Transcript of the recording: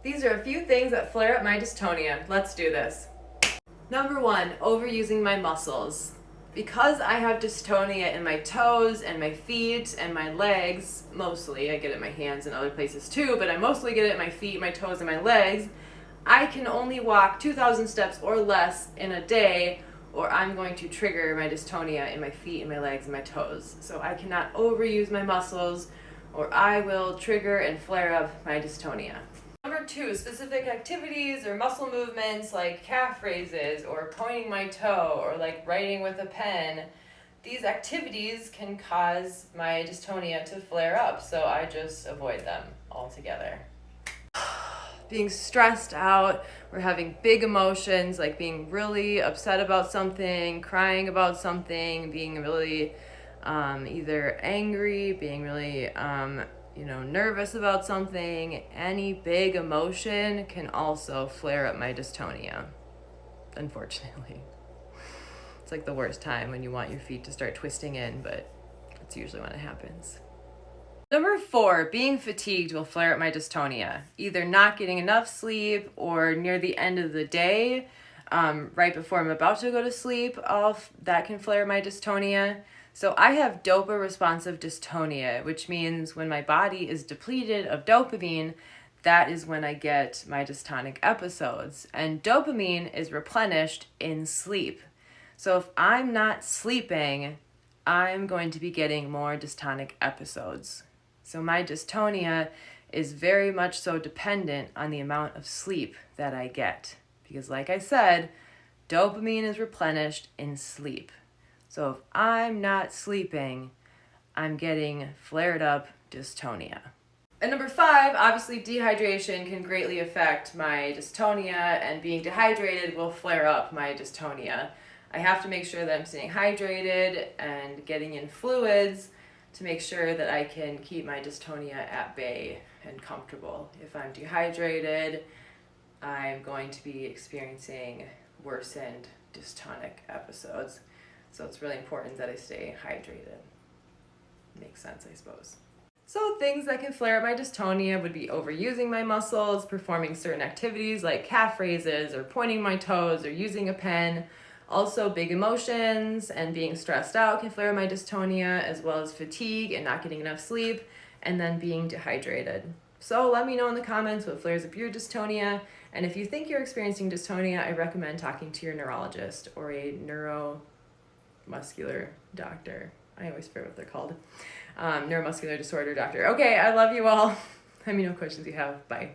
These are a few things that flare up my dystonia. Let's do this. Number 1, overusing my muscles. Because I have dystonia in my toes and my feet and my legs, mostly, I get it in my hands and other places too, but I mostly get it in my feet, my toes, and my legs, I can only walk 2,000 steps or less in a day, or I'm going to trigger my dystonia in my feet and my legs and my toes. So I cannot overuse my muscles, or I will trigger and flare up my dystonia. Number 2, specific activities or muscle movements like calf raises or pointing my toe or like writing with a pen. These activities can cause my dystonia to flare up, so I just avoid them altogether. Being stressed out or having big emotions like being really upset about something, crying about something, being really either angry, being really nervous about something, any big emotion can also flare up my dystonia, unfortunately. It's like the worst time when you want your feet to start twisting in, but that's usually when it happens. Number 4, being fatigued will flare up my dystonia. Either not getting enough sleep or near the end of the day, right before I'm about to go to sleep, that can flare my dystonia. So I have dopa-responsive dystonia, which means when my body is depleted of dopamine, that is when I get my dystonic episodes. And dopamine is replenished in sleep. So if I'm not sleeping, I'm going to be getting more dystonic episodes. So my dystonia is very much so dependent on the amount of sleep that I get. Because like I said, dopamine is replenished in sleep. So if I'm not sleeping, I'm getting flared up dystonia. And number 5, obviously dehydration can greatly affect my dystonia, and being dehydrated will flare up my dystonia. I have to make sure that I'm staying hydrated and getting in fluids to make sure that I can keep my dystonia at bay and comfortable. If I'm dehydrated, I'm going to be experiencing worsened dystonic episodes. So it's really important that I stay hydrated. Makes sense, I suppose. So things that can flare up my dystonia would be overusing my muscles, performing certain activities like calf raises or pointing my toes or using a pen. Also, big emotions and being stressed out can flare my dystonia, as well as fatigue and not getting enough sleep, and then being dehydrated. So let me know in the comments what flares up your dystonia, and if you think you're experiencing dystonia, I recommend talking to your neurologist or a neuromuscular doctor. I always forget what they're called. Neuromuscular disorder doctor. Okay, I love you all. Let me know questions you have. Bye.